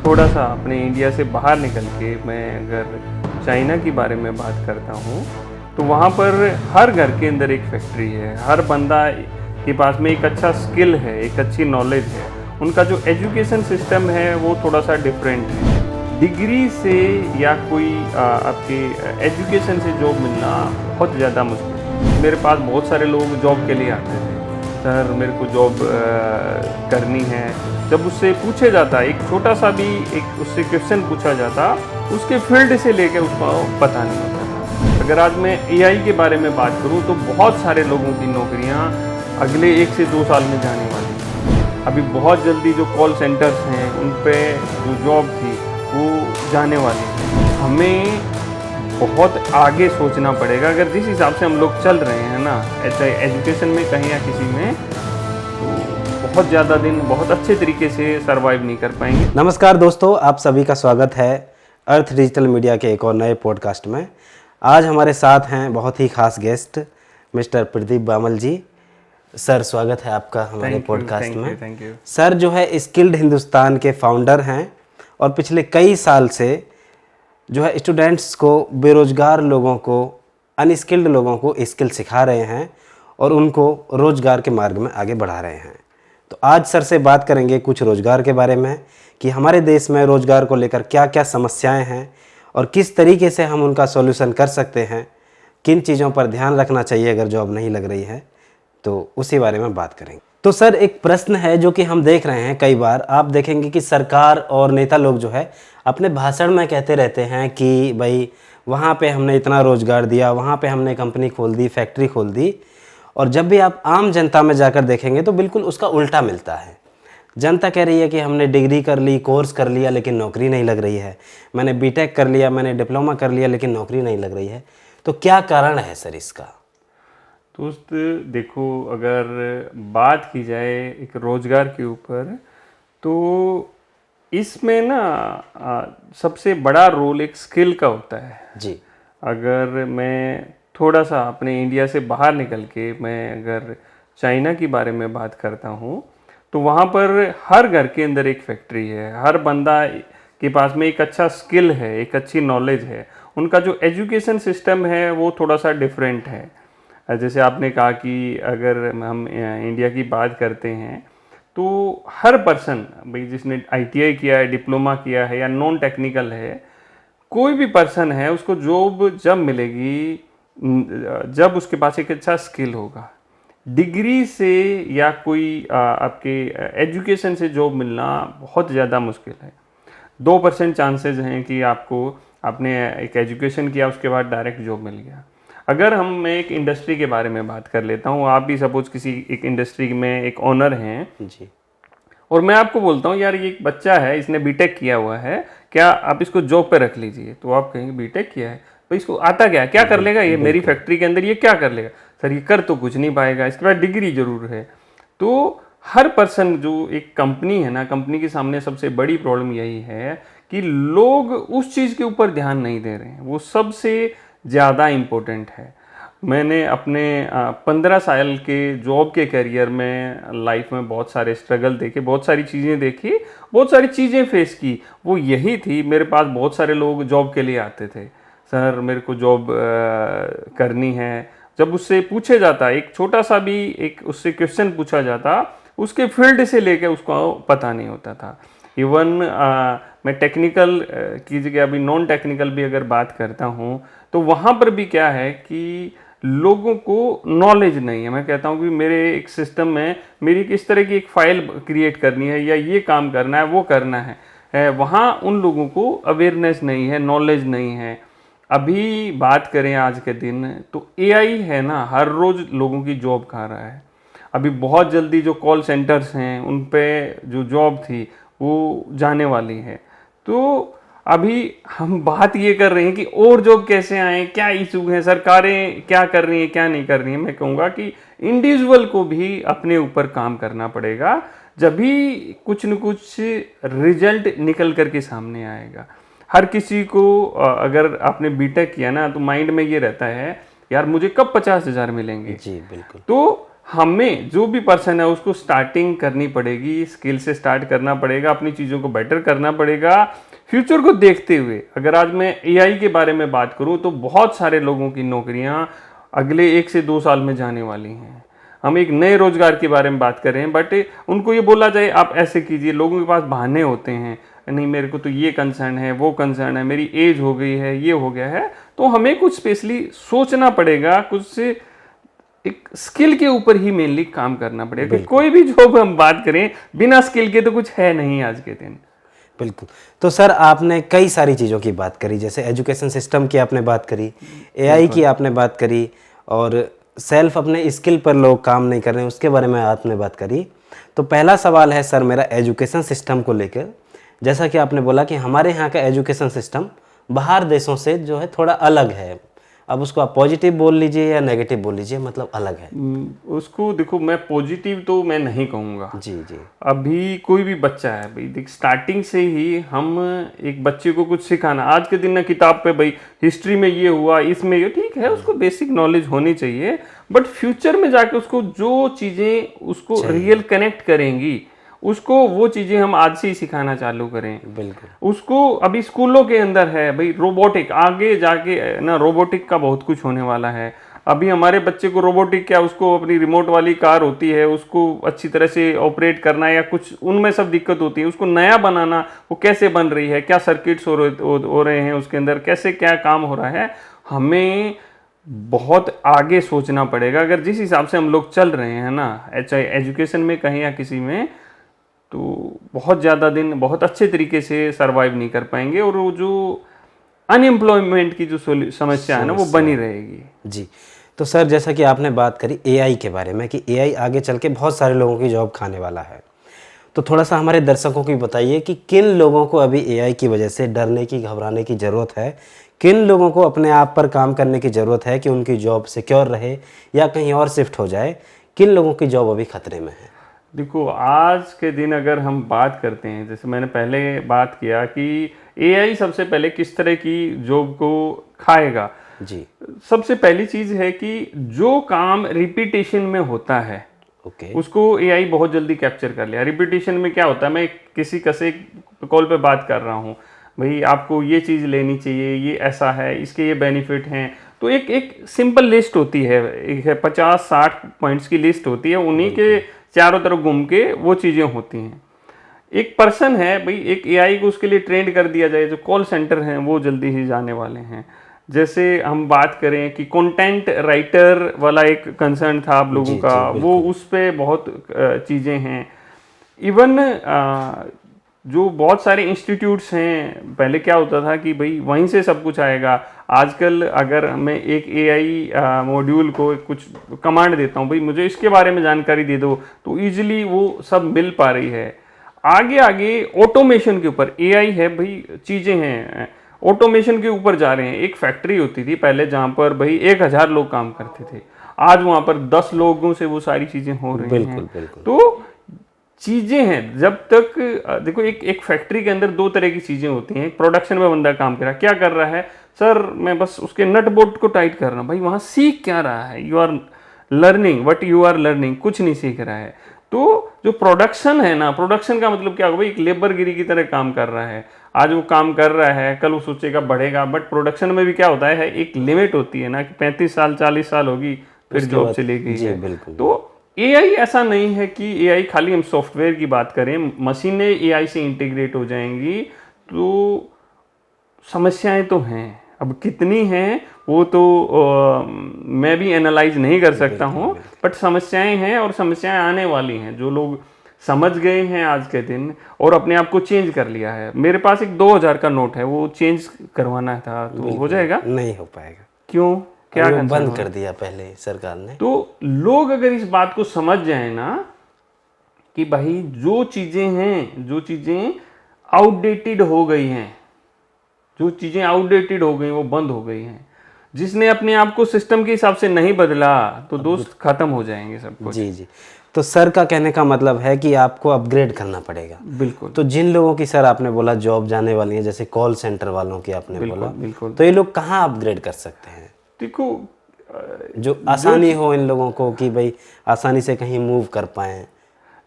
थोड़ा सा अपने इंडिया से बाहर निकल के मैं अगर चाइना के बारे में बात करता हूँ तो वहाँ पर हर घर के अंदर एक फैक्ट्री है, हर बंदा के पास में एक अच्छा स्किल है, एक अच्छी नॉलेज है। उनका जो एजुकेशन सिस्टम है वो थोड़ा सा डिफरेंट है। डिग्री से या कोई आपके एजुकेशन से जॉब मिलना बहुत ज़्यादा मुश्किल है। मेरे पास बहुत सारे लोग जॉब के लिए आते थे, सर मेरे को जॉब करनी है। जब उससे पूछे जाता, एक छोटा सा भी एक उससे क्वेश्चन पूछा जाता, उसके फील्ड से लेकर उसको पता नहीं होता था। अगर आज मैं एआई के बारे में बात करूं तो बहुत सारे लोगों की नौकरियां अगले 1 से 2 साल में जाने वाली हैं। अभी बहुत जल्दी जो कॉल सेंटर्स हैं उन पे जो जॉब थी वो जाने वाली है। हमें बहुत आगे सोचना पड़ेगा अगर जिस हिसाब से हम लोग चल रहे हैं ना, चाहे एजुकेशन में कहीं या किसी में, तो बहुत ज़्यादा दिन बहुत अच्छे तरीके से सरवाइव नहीं कर पाएंगे। नमस्कार दोस्तों, आप सभी का स्वागत है अर्थ डिजिटल मीडिया के एक और नए पॉडकास्ट में। आज हमारे साथ हैं बहुत ही खास गेस्ट मिस्टर प्रदीप बामल जी। सर, स्वागत है आपका हमारे पॉडकास्ट में। Thank you. सर जो है स्किल्ड हिंदुस्तान के फाउंडर हैं और पिछले कई साल से जो है स्टूडेंट्स को, बेरोजगार लोगों को, अनस्किल्ड लोगों को स्किल सिखा रहे हैं और उनको रोजगार के मार्ग में आगे बढ़ा रहे हैं। तो आज सर से बात करेंगे कुछ रोजगार के बारे में कि हमारे देश में रोजगार को लेकर क्या क्या समस्याएं हैं और किस तरीके से हम उनका सॉल्यूशन कर सकते हैं, किन चीज़ों पर ध्यान रखना चाहिए अगर जॉब नहीं लग रही है, तो उसी बारे में बात करेंगे। तो सर एक प्रश्न है जो कि हम देख रहे हैं, कई बार आप देखेंगे कि सरकार और नेता लोग जो है अपने भाषण में कहते रहते हैं कि भाई वहाँ पे हमने इतना रोजगार दिया, वहाँ पे हमने कंपनी खोल दी, फैक्ट्री खोल दी, और जब भी आप आम जनता में जाकर देखेंगे तो बिल्कुल उसका उल्टा मिलता है। जनता कह रही है कि हमने डिग्री कर ली, कोर्स कर लिया, लेकिन नौकरी नहीं लग रही है। मैंने बीटेक कर लिया, मैंने डिप्लोमा कर लिया, लेकिन नौकरी नहीं लग रही है। तो क्या कारण है सर इसका? दोस्त देखो, अगर बात की जाए एक रोजगार के ऊपर, तो इसमें ना सबसे बड़ा रोल एक स्किल का होता है जी। अगर मैं थोड़ा सा अपने इंडिया से बाहर निकल के मैं अगर चाइना के बारे में बात करता हूँ तो वहाँ पर हर घर के अंदर एक फैक्ट्री है, हर बंदा के पास में एक अच्छा स्किल है, एक अच्छी नॉलेज है। उनका जो एजुकेशन सिस्टम है वो थोड़ा सा डिफरेंट है। जैसे आपने कहा कि अगर हम इंडिया की बात करते हैं तो हर पर्सन, भाई जिसने आईटीआई किया है, डिप्लोमा किया है या नॉन टेक्निकल है, कोई भी पर्सन है, उसको जॉब जब मिलेगी जब उसके पास एक अच्छा स्किल होगा। डिग्री से या कोई आपके एजुकेशन से जॉब मिलना बहुत ज़्यादा मुश्किल है। 2% चांसेस हैं कि आपको, आपने एक एजुकेशन किया उसके बाद डायरेक्ट जॉब मिल गया। अगर मैं एक इंडस्ट्री के बारे में बात कर लेता हूँ, आप भी सपोज किसी एक इंडस्ट्री में एक ओनर हैं जी। और मैं आपको बोलता हूँ यार ये एक बच्चा है, इसने बीटेक किया हुआ है, क्या आप इसको जॉब पे रख लीजिए, तो आप कहेंगे बीटेक किया है तो इसको आता क्या कर लेगा ये मेरी फैक्ट्री के अंदर, ये क्या कर लेगा? सर ये कर तो कुछ नहीं पाएगा, इसके बाद डिग्री जरूर है। तो हर पर्सन, जो एक कंपनी है ना, कंपनी के सामने सबसे बड़ी प्रॉब्लम यही है कि लोग उस चीज़ के ऊपर ध्यान नहीं दे रहे हैं, वो सबसे ज़्यादा इम्पोर्टेंट है। मैंने अपने 15 साल के जॉब के करियर में, लाइफ में बहुत सारे स्ट्रगल देखे, बहुत सारी चीज़ें देखी, बहुत सारी चीज़ें फेस की। वो यही थी, मेरे पास बहुत सारे लोग जॉब के लिए आते थे, सर मेरे को जॉब करनी है। जब उससे पूछे जाता, एक छोटा सा भी एक उससे क्वेश्चन पूछा जाता, उसके फील्ड से लेकर उसको पता नहीं होता था। इवन मैं टेक्निकल की जगह अभी नॉन टेक्निकल भी अगर बात करता हूँ तो वहाँ पर भी क्या है कि लोगों को नॉलेज नहीं है। मैं कहता हूँ कि मेरे एक सिस्टम में मेरी किस तरह की एक फाइल क्रिएट करनी है या ये काम करना है, वो करना है, वहाँ उन लोगों को अवेयरनेस नहीं है, नॉलेज नहीं है। अभी बात करें आज के दिन तो एआई है ना, हर रोज़ लोगों की जॉब खा रहा है। अभी बहुत जल्दी जो कॉल सेंटर्स हैं उन पे जो जॉब थी वो जाने वाली है। तो अभी हम बात ये कर रहे हैं कि और जॉब कैसे आए, क्या इशू हैं, सरकारें क्या कर रही हैं, क्या नहीं कर रही हैं। मैं कहूँगा कि इंडिविजुअल को भी अपने ऊपर काम करना पड़ेगा, जब भी कुछ न कुछ रिजल्ट निकल कर के सामने आएगा। हर किसी को अगर आपने बीटेक किया ना तो माइंड में ये रहता है यार मुझे कब 50,000 मिलेंगे। जी बिल्कुल। तो हमें जो भी पर्सन है उसको स्टार्टिंग करनी पड़ेगी, स्किल से स्टार्ट करना पड़ेगा, अपनी चीज़ों को बेटर करना पड़ेगा फ्यूचर को देखते हुए। अगर आज मैं एआई के बारे में बात करूं तो बहुत सारे लोगों की नौकरियां अगले 1 से 2 साल में जाने वाली हैं। हम एक नए रोजगार के बारे में बात कर रहे हैं, बट उनको ये बोला जाए आप ऐसे कीजिए, लोगों के पास बहाने होते हैं, नहीं मेरे को तो ये कंसर्न है, वो कंसर्न है, मेरी एज हो गई है, ये हो गया है। तो हमें कुछ स्पेशली सोचना पड़ेगा, कुछ एक स्किल के ऊपर ही मेनली काम करना पड़ेगा। कोई भी जॉब हम बात करें बिना स्किल के तो कुछ है नहीं आज के दिन। बिल्कुल। तो सर आपने कई सारी चीज़ों की बात करी, जैसे एजुकेशन सिस्टम की आपने बात करी, एआई की आपने बात करी, और सेल्फ अपने स्किल पर लोग काम नहीं कर रहे हैं उसके बारे में आपने बात करी। तो पहला सवाल है सर मेरा एजुकेशन सिस्टम को लेकर। जैसा कि आपने बोला कि हमारे यहाँ का एजुकेशन सिस्टम बाहर देशों से जो है थोड़ा अलग है। अब उसको आप पॉजिटिव बोल लीजिए या नेगेटिव बोल लीजिए, मतलब अलग है। उसको देखो, मैं पॉजिटिव तो मैं नहीं कहूँगा। जी जी। अभी कोई भी बच्चा है भाई, देख स्टार्टिंग से ही हम एक बच्चे को कुछ सिखाना, आज के दिन ना किताब पे भाई हिस्ट्री में ये हुआ, इसमें ये, ठीक है उसको बेसिक नॉलेज होनी चाहिए, बट फ्यूचर में जाके उसको जो चीज़ें उसको रियल कनेक्ट करेंगी उसको वो चीज़ें हम आज से ही सिखाना चालू करें। बिल्कुल। उसको अभी स्कूलों के अंदर है भाई रोबोटिक, आगे जाके ना रोबोटिक का बहुत कुछ होने वाला है। अभी हमारे बच्चे को रोबोटिक क्या, उसको अपनी रिमोट वाली कार होती है उसको अच्छी तरह से ऑपरेट करना या कुछ उनमें सब दिक्कत होती है, उसको नया बनाना, वो कैसे बन रही है, क्या सर्किट्स हो रहे हैं उसके अंदर, कैसे क्या काम हो रहा है, हमें बहुत आगे सोचना पड़ेगा। अगर जिस हिसाब से हम लोग चल रहे हैं ना, चाहे एजुकेशन में कहीं या किसी में, तो बहुत ज़्यादा दिन बहुत अच्छे तरीके से सरवाइव नहीं कर पाएंगे, और वो जो अनएम्प्लॉयमेंट की जो समस्या है ना वो बनी रहेगी। जी। तो सर जैसा कि आपने बात करी एआई के बारे में कि एआई आगे चल के बहुत सारे लोगों की जॉब खाने वाला है, तो थोड़ा सा हमारे दर्शकों को बताइए कि किन लोगों को अभी एआई की वजह से डरने की, घबराने की ज़रूरत है, किन लोगों को अपने आप पर काम करने की ज़रूरत है कि उनकी जॉब सिक्योर रहे या कहीं और शिफ्ट हो जाए, किन लोगों की जॉब अभी खतरे में है। देखो आज के दिन अगर हम बात करते हैं, जैसे मैंने पहले बात किया कि एआई सबसे पहले किस तरह की जॉब को खाएगा। जी। सबसे पहली चीज है कि जो काम रिपीटेशन में होता है उसको एआई बहुत जल्दी कैप्चर कर लिया। रिपीटेशन में क्या होता है, मैं किसी कसे कॉल पे बात कर रहा हूँ, भाई आपको ये चीज़ लेनी चाहिए, ये ऐसा है, इसके ये बेनिफिट हैं, तो एक सिंपल लिस्ट होती है, एक है 50-60 पॉइंट्स की लिस्ट होती है, उन्हीं के चारों तरफ घूम के वो चीज़ें होती हैं। एक पर्सन है भाई, एक एआई को उसके लिए ट्रेंड कर दिया जाए, जो कॉल सेंटर हैं वो जल्दी ही जाने वाले हैं। जैसे हम बात करें कि कंटेंट राइटर वाला एक कंसर्न था आप लोगों का, वो उस पे बहुत चीज़ें हैं। इवन जो बहुत सारे इंस्टीट्यूट्स हैं, पहले क्या होता था कि भाई वहीं से सब कुछ आएगा। आजकल अगर मैं एक एआई मॉड्यूल को कुछ कमांड देता हूँ, भाई मुझे इसके बारे में जानकारी दे दो, तो इजीली वो सब मिल पा रही है। आगे आगे ऑटोमेशन के ऊपर एआई है भाई, चीज़ें हैं ऑटोमेशन के ऊपर जा रहे हैं। एक फैक्ट्री होती थी पहले जहाँ पर भाई 1000 लोग काम करते थे, आज वहाँ पर 10 लोगों से वो सारी चीज़ें हो रही हैं। तो चीज़ें हैं, जब तक देखो एक फैक्ट्री के अंदर 2 तरह की चीज़ें होती हैं। एक प्रोडक्शन में बंदा काम कर रहा है, क्या कर रहा है, सर मैं बस उसके नट बोल्ट को टाइट कर रहा हूँ, भाई वहाँ सीख क्या रहा है, you are learning what you are learning, कुछ नहीं सीख रहा है। तो जो प्रोडक्शन है ना, प्रोडक्शन का मतलब क्या होगा, भाई एक लेबरगिरी की तरह काम कर रहा है, आज वो काम कर रहा है, कल वो सोचेगा बढ़ेगा, बट प्रोडक्शन में भी क्या होता है एक लिमिट होती है ना, कि 35 साल 40 साल होगी फिर जॉब चली गई है। तो एआई ऐसा नहीं है कि एआई खाली हम सॉफ्टवेयर की बात करें, मशीनें एआई से इंटीग्रेट हो जाएंगी, तो समस्याएं तो हैं। अब कितनी हैं वो तो मैं भी एनालाइज नहीं कर सकता हूँ, बट समस्याएं हैं और समस्याएं आने वाली हैं। जो लोग समझ गए हैं आज के दिन और अपने आप को चेंज कर लिया है, मेरे पास एक 2000 का नोट है, वो चेंज करवाना था तो हो जाएगा? नहीं हो पाएगा। क्यों? क्या बंद कर दिया पहले सरकार ने। तो लोग अगर इस बात को समझ जाए ना कि भाई जो चीजें हैं, जो चीजें आउटडेटेड हो गई हैं, जो चीजें आउटडेटेड हो गई वो बंद हो गई हैं, जिसने अपने आप को सिस्टम के हिसाब से नहीं बदला तो दोस्त खत्म हो जाएंगे सब कुछ। जी जी। तो सर का कहने का मतलब है कि आपको अपग्रेड करना पड़ेगा। बिल्कुल। तो जिन लोगों की सर आपने बोला जॉब जाने वाली है, जैसे कॉल सेंटर वालों की आपने बोला, बिल्कुल। तो ये लोग कहाँ अपग्रेड कर सकते हैं? देखो जो आसानी हो इन लोगों को कि भाई आसानी से कहीं मूव कर पाएं।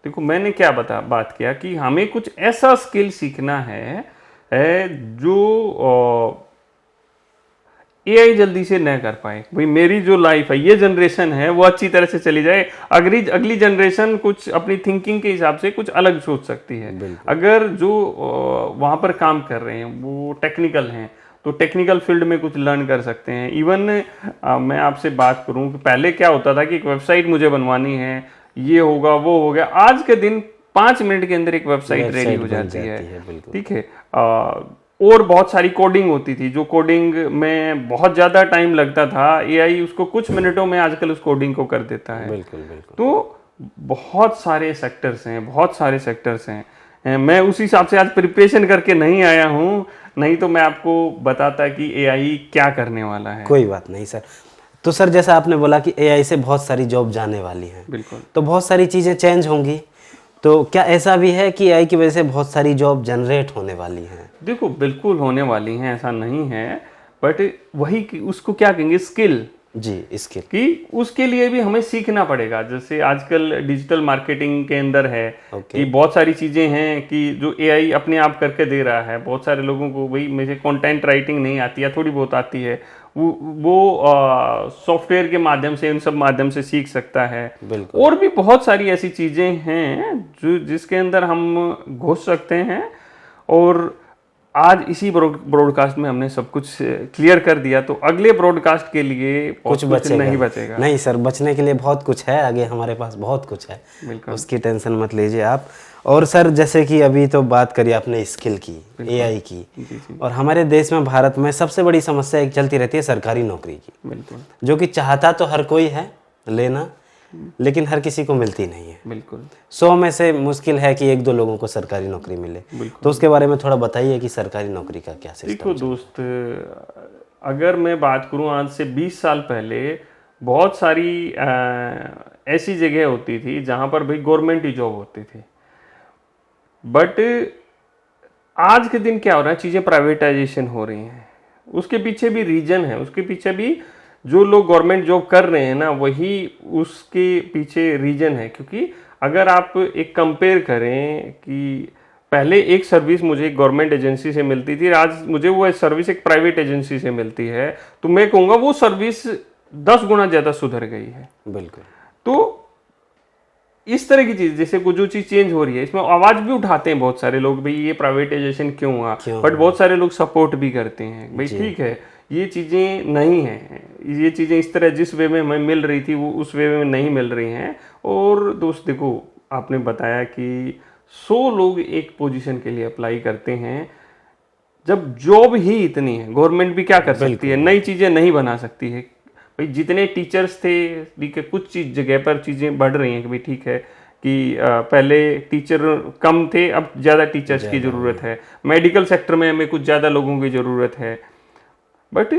देखो मैंने क्या बात किया कि हमें कुछ ऐसा स्किल सीखना है जो एआई जल्दी से न कर पाए। भाई मेरी जो लाइफ है, ये जनरेशन है, वो अच्छी तरह से चली जाए, अगली जनरेशन कुछ अपनी थिंकिंग के हिसाब से कुछ अलग सोच सकती है। अगर जो वहाँ पर काम कर रहे हैं वो टेक्निकल हैं तो टेक्निकल फील्ड में कुछ लर्न कर सकते हैं। इवन मैं आपसे बात करूं कि पहले क्या होता था कि एक वेबसाइट मुझे बनवानी है, ये होगा वो हो गया, आज के दिन 5 मिनट के अंदर एक वेबसाइट रेडी हो जाती है। ठीक है। और बहुत सारी कोडिंग होती थी, जो कोडिंग में बहुत ज़्यादा टाइम लगता था, एआई उसको कुछ मिनटों में आजकल उस कोडिंग को कर देता है। बिल्कुल बिल्कुल। तो बहुत सारे सेक्टर्स हैं। मैं उस हिसाब से आज प्रिपरेशन करके नहीं आया हूँ, नहीं तो मैं आपको बताता कि एआई क्या करने वाला है। कोई बात नहीं सर। तो सर जैसा आपने बोला कि एआई से बहुत सारी जॉब जाने वाली हैं, बिल्कुल, तो बहुत सारी चीज़ें चेंज होंगी, तो क्या ऐसा भी है कि एआई की वजह से बहुत सारी जॉब जनरेट होने वाली हैं? देखो बिल्कुल होने वाली हैं, ऐसा नहीं है, बट वही कि उसको क्या कहेंगे, स्किल जी, स्किल कि उसके लिए भी हमें सीखना पड़ेगा। जैसे आजकल डिजिटल मार्केटिंग के अंदर है कि बहुत सारी चीज़ें हैं कि जो एआई अपने आप करके दे रहा है। बहुत सारे लोगों को भाई मुझे कंटेंट राइटिंग नहीं आती है, थोड़ी बहुत आती है, वो सॉफ्टवेयर के माध्यम से, इन सब माध्यम से सीख सकता है। और भी बहुत सारी ऐसी चीज़ें हैं जो जिसके अंदर हम घुस सकते हैं। और आज इसी ब्रॉडकास्ट में हमने सब कुछ क्लियर कर दिया, तो अगले ब्रॉडकास्ट के लिए कुछ नहीं बचेगा। नहीं सर, बचने के लिए बहुत कुछ है, आगे हमारे पास बहुत कुछ है, उसकी टेंशन मत लीजिए आप। और सर जैसे कि अभी तो बात करी आपने स्किल की, एआई की, और हमारे देश में, भारत में सबसे बड़ी समस्या एक चलती रहती है सरकारी नौकरी की, बिल्कुल, जो कि चाहता तो हर कोई है लेना, लेकिन हर किसी को मिलती नहीं है। बिल्कुल 100 में से मुश्किल है कि 1-2 लोगों को सरकारी नौकरी मिले। तो उसके बारे में थोड़ा बताइए कि सरकारी नौकरी का क्या सिस्टम। देखो दोस्त, अगर मैं बात करूं आज से 20 साल पहले बहुत सारी ऐसी जगह होती थी जहां पर भाई गवर्नमेंट ही जॉब होती थी। बट आज के दिन क्या हो रहा है, चीज़ें प्राइवेटाइजेशन हो रही हैं। उसके पीछे भी रीजन है, उसके पीछे भी जो लोग गवर्नमेंट जॉब कर रहे हैं ना, वही उसके पीछे रीजन है। क्योंकि अगर आप एक कंपेयर करें कि पहले एक सर्विस मुझे एक गवर्नमेंट एजेंसी से मिलती थी, आज मुझे वो सर्विस एक प्राइवेट एजेंसी से मिलती है, तो मैं कहूँगा वो सर्विस 10 गुना ज़्यादा सुधर गई है। बिल्कुल। तो इस तरह की चीज, जैसे कुछ जो चीज चेंज हो रही है, इसमें आवाज भी उठाते हैं बहुत सारे लोग, भाई ये प्राइवेटाइजेशन क्यों हुआ, बट बहुत सारे लोग सपोर्ट भी करते हैं, भाई ठीक है ये चीजें नहीं है, ये चीजें इस तरह जिस वे में हमें मिल रही थी वो उस वे में नहीं मिल रही हैं। और दोस्त देखो, आपने बताया कि 100 लोग एक पोजीशन के लिए अप्लाई करते हैं, जब जॉब ही इतनी है, गवर्नमेंट भी क्या कर सकती है, नई चीजें नहीं बना सकती है। भाई जितने टीचर्स थे, ठीक है, कुछ चीज जगह पर चीज़ें बढ़ रही हैं कि भाई ठीक है कि पहले टीचर कम थे, अब ज़्यादा टीचर्स की ज़रूरत है। मेडिकल सेक्टर में हमें कुछ ज़्यादा लोगों की ज़रूरत है, बट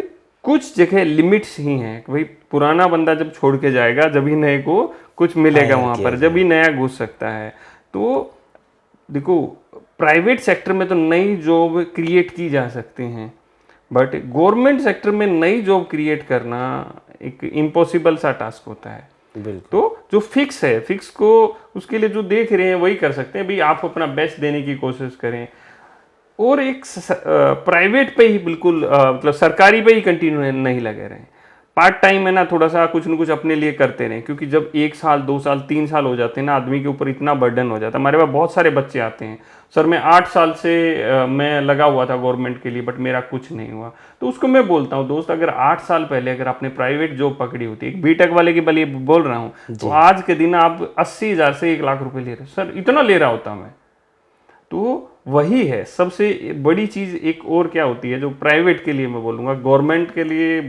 कुछ जगह लिमिट्स ही हैं कि भाई पुराना बंदा जब छोड़ के जाएगा जब ही नए को कुछ मिलेगा वहाँ पर, जब ही नया घुस सकता है। तो देखो प्राइवेट सेक्टर में तो नई जॉब क्रिएट की जा सकती हैं, बट गवर्नमेंट सेक्टर में नई जॉब क्रिएट करना एक इम्पॉसिबल सा टास्क होता है। तो जो फिक्स है, फिक्स को उसके लिए जो देख रहे हैं वही कर सकते हैं। भाई आप अपना बेस्ट देने की कोशिश करें, और एक प्राइवेट पे ही बिल्कुल मतलब सरकारी पे ही कंटिन्यू नहीं लगे रहें। पार्ट टाइम है ना, थोड़ा सा कुछ न कुछ अपने लिए करते रहें, क्योंकि जब 1 साल 2 साल 3 साल हो जाते हैं ना, आदमी के ऊपर इतना बर्डन हो जाता है। हमारे पास बहुत सारे बच्चे आते हैं, सर मैं 8 साल से मैं लगा हुआ था गवर्नमेंट के लिए, बट मेरा कुछ नहीं हुआ। तो उसको मैं बोलता हूँ, दोस्त अगर 8 साल पहले अगर आपने प्राइवेट जॉब पकड़ी होती, एक बीटेक वाले की बल बोल रहा हूँ, तो आज के दिन आप 80,000 से 1 लाख रुपए ले रहे, सर इतना ले रहा होता मैं। तो वही है सबसे बड़ी चीज़। एक और क्या होती है जो प्राइवेट के लिए मैं बोलूँगा, गवर्नमेंट के लिए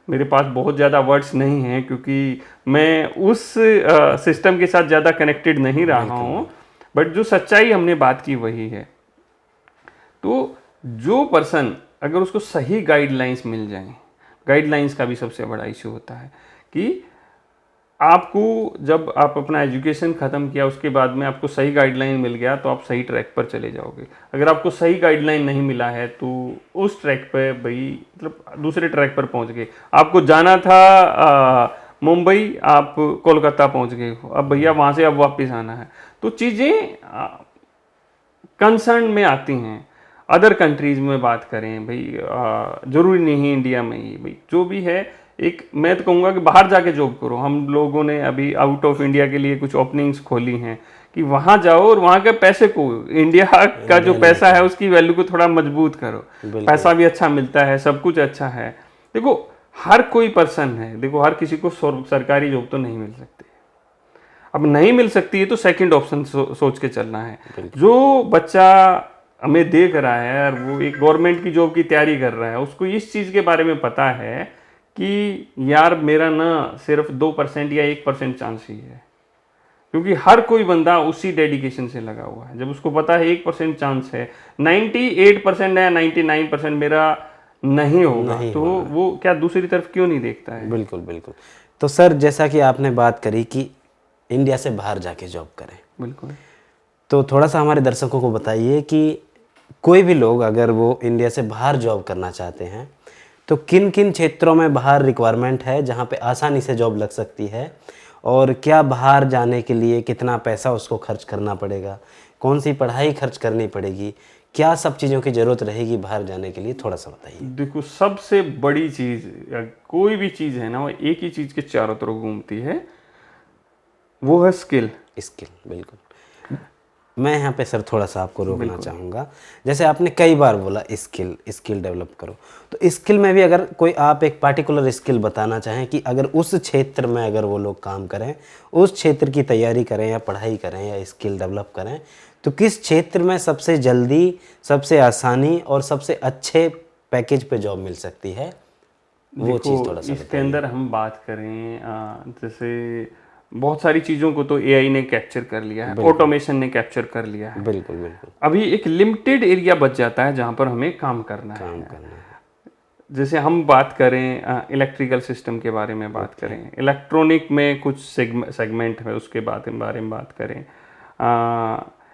मेरे पास बहुत ज़्यादा वर्ड्स नहीं हैं, क्योंकि मैं उस सिस्टम के साथ ज़्यादा कनेक्टेड नहीं रहा हूँ, बट जो सच्चाई हमने बात की वही है। तो जो पर्सन अगर उसको सही गाइडलाइंस मिल जाए, गाइडलाइंस का भी सबसे बड़ा इशू होता है कि आपको जब आप अपना एजुकेशन ख़त्म किया उसके बाद में आपको सही गाइडलाइन मिल गया तो आप सही ट्रैक पर चले जाओगे। अगर आपको सही गाइडलाइन नहीं मिला है तो उस ट्रैक पे भाई मतलब दूसरे ट्रैक पर पहुंच गए। आपको जाना था मुंबई, आप कोलकाता पहुंच गए हो, अब भैया वहाँ से अब वापस आना है। तो चीज़ें कंसर्न में आती हैं। अदर कंट्रीज़ में बात करें भाई, ज़रूरी नहीं इंडिया में ही, भाई जो भी है एक मैं तो कहूँगा कि बाहर जाके जॉब करो। हम लोगों ने अभी आउट ऑफ इंडिया के लिए कुछ ओपनिंग्स खोली हैं कि वहाँ जाओ और वहाँ के पैसे को, इंडिया का जो पैसा है उसकी वैल्यू को थोड़ा मजबूत करो। पैसा भी अच्छा मिलता है, सब कुछ अच्छा है। देखो हर कोई पर्सन है, देखो हर किसी को सरकारी जॉब तो नहीं मिल सकती। अब नहीं मिल सकती है तो सेकंड ऑप्शन सोच के चलना है। जो बच्चा हमें देख रहा है और वो एक गवर्नमेंट की जॉब की तैयारी कर रहा है, उसको इस चीज़ के बारे में पता है कि यार मेरा ना सिर्फ 2% या 1% चांस ही है, क्योंकि हर कोई बंदा उसी डेडिकेशन से लगा हुआ है। जब उसको पता है 1% चांस है, 98% है, 99% मेरा नहीं होगा, तो वो क्या दूसरी तरफ क्यों नहीं देखता है। बिल्कुल बिल्कुल। तो सर जैसा कि आपने बात करी कि इंडिया से बाहर जाके जॉब करें, बिल्कुल, तो थोड़ा सा हमारे दर्शकों को बताइए कि कोई भी लोग अगर वो इंडिया से बाहर जॉब करना चाहते हैं तो किन किन क्षेत्रों में बाहर रिक्वायरमेंट है जहाँ पे आसानी से जॉब लग सकती है, और क्या बाहर जाने के लिए कितना पैसा उसको खर्च करना पड़ेगा, कौन सी पढ़ाई खर्च करनी पड़ेगी, क्या सब चीज़ों की ज़रूरत रहेगी बाहर जाने के लिए, थोड़ा सा बताइए। देखो सबसे बड़ी चीज़ कोई भी चीज़ है ना, वो एक ही चीज़ के चारों तरफ घूमती है, वो है स्किल। बिल्कुल। मैं यहाँ पे सर थोड़ा सा आपको रोकना चाहूँगा। जैसे आपने कई बार बोला स्किल डेवलप करो, तो स्किल में भी अगर कोई आप एक पार्टिकुलर स्किल बताना चाहें कि अगर उस क्षेत्र में अगर वो लोग काम करें, उस क्षेत्र की तैयारी करें या पढ़ाई करें या स्किल डेवलप करें, तो किस क्षेत्र में सबसे जल्दी, सबसे आसानी और सबसे अच्छे पैकेज पे जॉब मिल सकती है, वो चीज़ थोड़ा सा इसके अंदर हम बात करें जैसे बहुत सारी चीज़ों को तो एआई ने कैप्चर कर लिया है, ऑटोमेशन ने कैप्चर कर लिया है। बिल्कुल बिल्कुल। अभी एक लिमिटेड एरिया बच जाता है जहाँ पर हमें काम करना है। जैसे हम बात करें इलेक्ट्रिकल सिस्टम के बारे में बात करें, इलेक्ट्रॉनिक में कुछ सेगमेंट है उसके बारे में बात करें,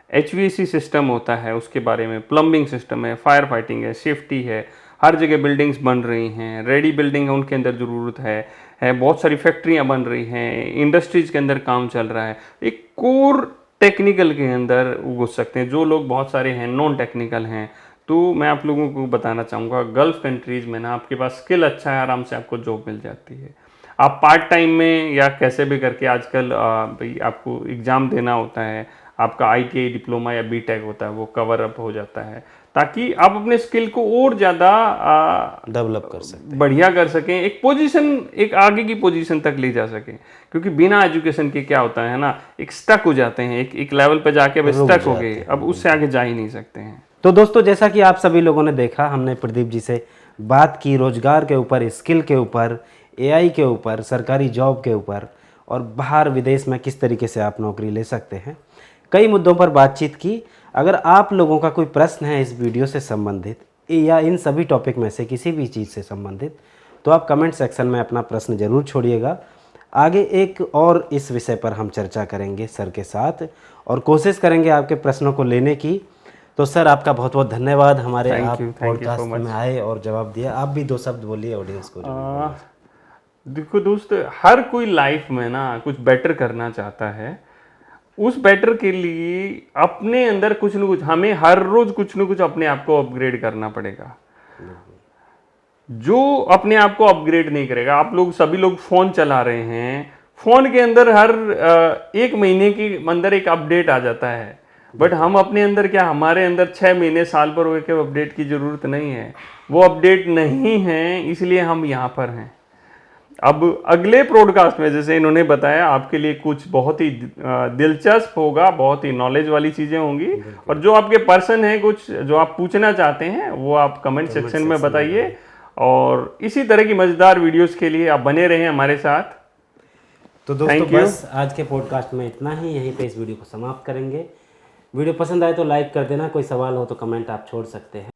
HVAC सिस्टम होता है उसके बारे में, प्लम्बिंग सिस्टम है, फायर फाइटिंग है, सेफ्टी है, हर जगह बिल्डिंग्स बन रही हैं, रेडी बिल्डिंग है उनके अंदर ज़रूरत है, बहुत सारी फैक्ट्रियां बन रही हैं, इंडस्ट्रीज़ के अंदर काम चल रहा है। एक कोर टेक्निकल के अंदर घुस सकते हैं। जो लोग बहुत सारे हैं नॉन टेक्निकल हैं, तो मैं आप लोगों को बताना चाहूँगा गल्फ़ कंट्रीज़ में ना आपके पास स्किल अच्छा है, आराम से आपको जॉब मिल जाती है। आप पार्ट टाइम में या कैसे भी करके आजकल भाई आपको एग्ज़ाम देना होता है, आपका ITI डिप्लोमा या BTech होता है, वो कवर अप हो जाता है ताकि आप अपने स्किल को और ज़्यादा डेवलप कर सकें, बढ़िया कर सकें, एक पोजीशन, एक आगे की पोजीशन तक ले जा सकें। क्योंकि बिना एजुकेशन के क्या होता है ना, एक स्टक हो जाते हैं, एक लेवल पे जाके अब स्टक हो गए, अब उससे आगे जा ही नहीं सकते हैं। तो दोस्तों जैसा कि आप सभी लोगों ने देखा, हमने प्रदीप जी से बात की रोजगार के ऊपर, स्किल के ऊपर, AI के ऊपर, सरकारी जॉब के ऊपर, और बाहर विदेश में किस तरीके से आप नौकरी ले सकते हैं। कई मुद्दों पर बातचीत की। अगर आप लोगों का कोई प्रश्न है इस वीडियो से संबंधित या इन सभी टॉपिक में से किसी भी चीज़ से संबंधित, तो आप कमेंट सेक्शन में अपना प्रश्न ज़रूर छोड़िएगा। आगे एक और इस विषय पर हम चर्चा करेंगे सर के साथ और कोशिश करेंगे आपके प्रश्नों को लेने की। तो सर आपका बहुत बहुत धन्यवाद, हमारे आप पॉडकास्ट में आए और जवाब दिया। आप भी 2 शब्द बोलिए ऑडियंस को। देखो दोस्त, हर कोई लाइफ में ना कुछ बेटर करना चाहता है। उस बेटर के लिए अपने अंदर कुछ न कुछ, हमें हर रोज कुछ न कुछ अपने आप को अपग्रेड करना पड़ेगा। जो अपने आप को अपग्रेड नहीं करेगा, आप लोग सभी लोग फोन चला रहे हैं, फोन के अंदर हर 1 महीने के अंदर एक अपडेट आ जाता है, बट हम अपने अंदर क्या, हमारे अंदर 6 महीने साल पर हुए के अपडेट की जरूरत नहीं है। वो अपडेट नहीं है, इसलिए हम यहाँ पर हैं। अब अगले पॉडकास्ट में जैसे इन्होंने बताया, आपके लिए कुछ बहुत ही दिलचस्प होगा, बहुत ही नॉलेज वाली चीज़ें होंगी, और जो आपके पर्सन हैं, कुछ जो आप पूछना चाहते हैं, वो आप कमेंट सेक्शन में बताइए। और इसी तरह की मज़ेदार वीडियोस के लिए आप बने रहें हमारे साथ। तो दोस्तों बस आज के पॉडकास्ट में इतना ही, यहीं पे इस वीडियो को समाप्त करेंगे। वीडियो पसंद आए तो लाइक कर देना, कोई सवाल हो तो कमेंट आप छोड़ सकते हैं।